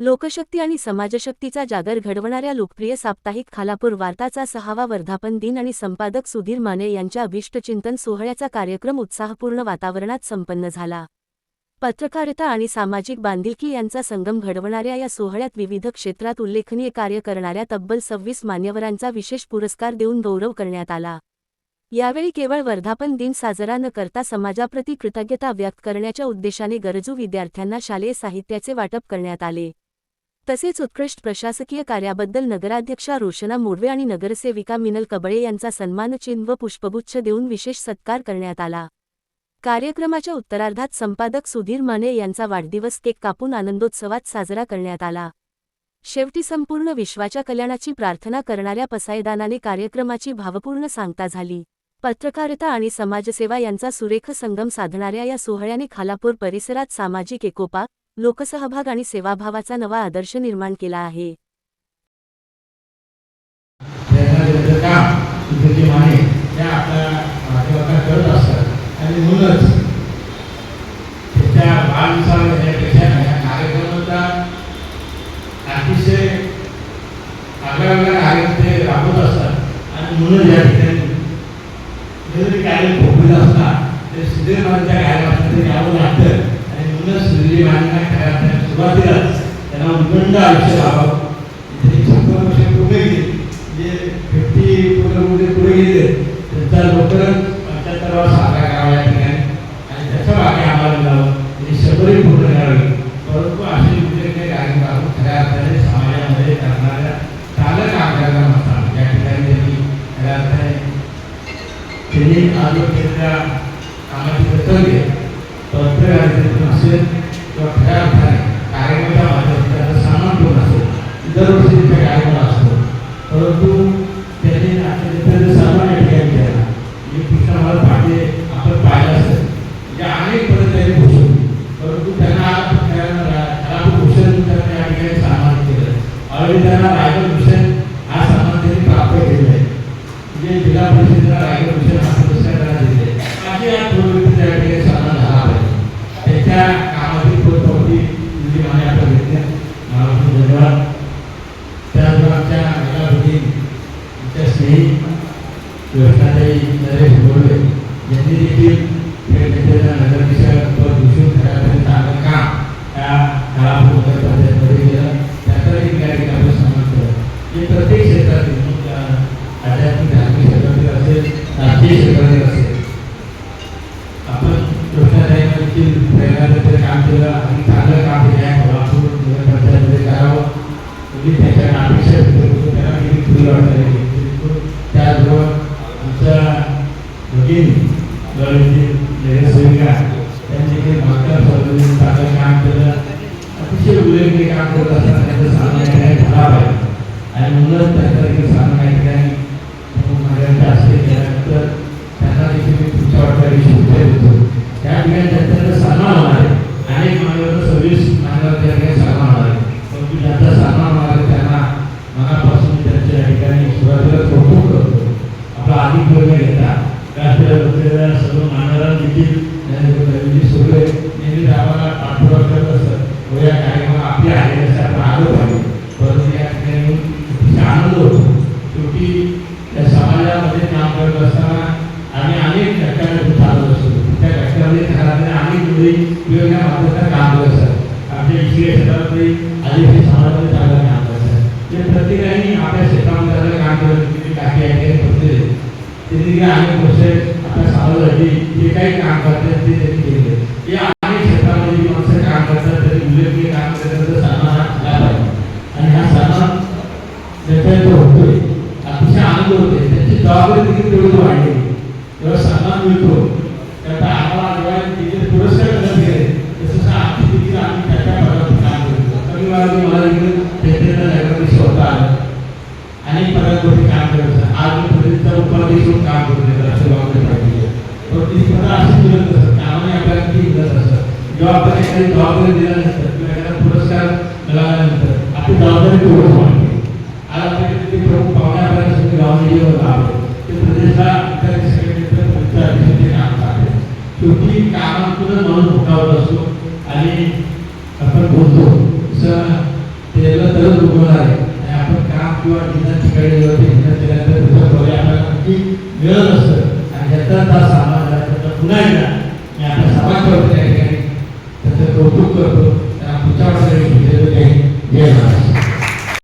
लोकशक्ती आणि समाजशक्तीचा जागर घडवणाऱ्या लोकप्रिय साप्ताहिक खालापूर वार्ताचा 6वा वर्धापन दिन आणि संपादक सुधीर माने यांच्या अभिष्टचिंतन सोहळ्याचा कार्यक्रम उत्साहपूर्ण वातावरणात संपन्न झाला। पत्रकारिता आणि सामाजिक बांधिलकी यांचा संगम घडवणाऱ्या या सोहळ्यात विविध क्षेत्रात उल्लेखनीय कार्य करणाऱ्या तब्बल 26 मान्यवरांचा विशेष पुरस्कार देऊन गौरव करण्यात आला। यावेळी केवळ वर्धापन दिन साजरा न करता समाजाप्रती कृतज्ञता व्यक्त करण्याच्या उद्देशाने गरजू विद्यार्थ्यांना शालेय साहित्याचे वाटप करण्यात आले। तसेच उत्कृष्ट प्रशासकीय कार्याबद्दल नगराध्यक्षा रोशना मोडवे आणि नगरसेविका मिनल कबळे यांचा सन्मानचिन्ह व पुष्पगुच्छ देऊन विशेष सत्कार करण्यात आला। कार्यक्रमाच्या उत्तरार्धात संपादक सुधीर माने यांचा वाढदिवस केक कापून आनंदोत्सवात साजरा करण्यात आला। शेवटी संपूर्ण विश्वाच्या कल्याणाची प्रार्थना करणाऱ्या पसायदानाने कार्यक्रमाची भावपूर्ण सांगता झाली। पत्रकारिता आणि समाजसेवा यांचा सुरेख संगम साधणाऱ्या या सोहळ्याने खालापूर परिसरात सामाजिक एकोपा, लोकसहभाग आणि सेवाभावाचा नवा आदर्श निर्माण केला आहे। सुरुवातीलाच त्यांना उदंड आयुष्य लाभावं, त्यांनी 56 वर्ष पुढे गेले, जे 50 पुढे गेले त्यांचा लवकरच 75वा साजरा करावा या ठिकाणी आणि त्याच्या मागे आम्हाला मिळावं, त्यांनी 100 पूर्ण करावी। परंतु असे विद्यार्थी कार्यक्रम खऱ्या अर्थाने समाजामध्ये करणाऱ्या चालक कामगारांना म्हणतात या ठिकाणी त्यांनी खऱ्या अर्थाने त्यांनी आरोग्याच्या कामाची कर्तव्य पत्रकारितेतून असेल किंवा खऱ्या अर्थाने कार्यक्रमाच्या माध्यमातून त्याचा सन्मान करून असेल, दरवर्षी तिथे कार्यक्रम असतो, परंतु त्यांनी त्याचा सन्मान या ठिकाणी केला। म्हणजे कृष्णामाला पाटील आपण पाहिलं असेल, म्हणजे अनेक पदं त्यांनी भूषवली, परंतु त्यांना भूषण त्यांना या ठिकाणी सन्मान केलं। ऑलरेडी त्यांना रायगड भूषण हा सन्मान त्यांनी प्राप्त केलेला आहे, म्हणजे जिल्हा परिषदेला रायगड भूषण हा पुरस्कार त्यांना दिले। माझे या दोन व्यक्ती त्या ठिकाणी सन्मान झाला पाहिजे, त्यांच्या कामातील पोचपावती म्हणजे माने आपण घेतल्या, मला धन्यवाद। त्याचबरोबर आमच्या महिला भगिनींच्या स्नेही योजनाताई नरेश बोर्डे यांनी देखील नगराध्यक्षा भूषून करायचं चांगलं काम त्या खालापूर पंचायतमध्ये केलं, त्याचा देखील या ठिकाणी आपण सन्मान केलं। हे प्रत्येक क्षेत्रातील आध्यात्मिक धार्मिक क्षेत्रातील असेल, राजकीय क्षेत्रातील असेल, आपण योजनाताईंवरती प्रयत्नाचं काम केलं आणि चांगलं काम केलं आहे। खालापूर पंचायतमध्ये करावं म्हणजे त्याच्या अपेक्षा त्यांना किती खुली वाटत। त्याचबरोबर आमच्या भगिनी नगरसेविका त्यांनी देखील मागच्या सर्वांनी चांगलं काम केलं, अतिशय उल्लेखनीय काम करत असताना त्यांचं सामना या ठिकाणी झाला पाहिजे आणि म्हणूनच त्यांचा देखील सामना या ठिकाणी माझ्या असते केल्यानंतर त्यांना देखील मी पुढच्या वाटचाली शुभेच्छा देतो। त्या ठिकाणी त्यांचा सन्मान होणार आहे, अनेक मान्यवर 26 मान्यवर त्या ठिकाणी सन्मान होणार आहे, परंतु ज्यांचा सन्मान होणार आहे त्यांना मनापासून त्यांच्या या ठिकाणी सुरुवातीला कौतुक करतो। आपला अधिक वेळ घेता राष्ट्रीय सर्व मान्यवरांना देखील सगळे नेहमी आम्हाला पाठपुरावा करत असतात व या कार्यक्रमात आपले आहे असे आपण आलो पाहिजे, परंतु या ठिकाणी आनंद होतो। शेवटी त्या समाजामध्ये काम करत असताना आम्ही अनेक घटकांमध्ये चालत असतो, त्या घटकामध्ये घरातल्या अनेक मुली वेगवेगळ्या माध्यमातून काम करत असतात, आमच्या इकडे क्षेत्रामध्ये आदिवासी समाजामध्ये चांगलं काम करतात, ते प्रत्येकाने आपल्या क्षेत्रामध्ये चांगलं काम करत काही आहे प्रत्येक त्यांनी अनेक वर्ष आपल्या समाजासाठी जे काही काम करतात ते त्यांनी केले। या अनेक क्षेत्रामध्ये जी माणसं काम करतात तरी उल्लेखनीय काम करतात तर सन्मान झाला पाहिजे आणि हा सन्मान ज्याच्यात होतोय अतिशय आनंद होते, त्याची जबाबदारी देखील तेवढी वाढली। जेव्हा सन्मान मिळतो त्याचा आम्हाला जेव्हा तिथे पुरस्कार करत गेले तसं आमची देखील आम्ही त्याच्या पदावर काम करतो। कमी वेळामध्ये मला देखील क्षेत्राला नगराध्यक्ष होता आलं, अनेक पदांवरती काम करत असतात, आज मी प्रतिनिधीचा उपाध्यक्ष म्हणून काम करतो असे जबाबदारी पाहिजे, पण ती पदं अशी मिळत असतात, कामाने आपल्याला ती मिळत असतात। जेव्हा आपण एखादी जबाबदारी दिल्यानंतर किंवा एखादा पुरस्कार मिळाल्यानंतर आपली जबाबदारी तेवढंच वाढते। आज आपल्याकडे ते प्रमुख पाहुण्यापर्यंत सगळे गावामध्ये लाभ ते प्रदेशला इतर सगळे काम करते। शेवटी कामातूनच माणूस भुकावत असतो आणि आपण बोलतो तसं केलं तरच उगवणार आहे. आणि आपण काम किंवा डिझाईन ठिकाणी गेलो ते डिझाईन केल्यानंतर त्याचं फळ आपल्याला नक्की मिळत असतं. आणि ह्याचा तास समाज पुन्हा एकदा मी आपल्या समाज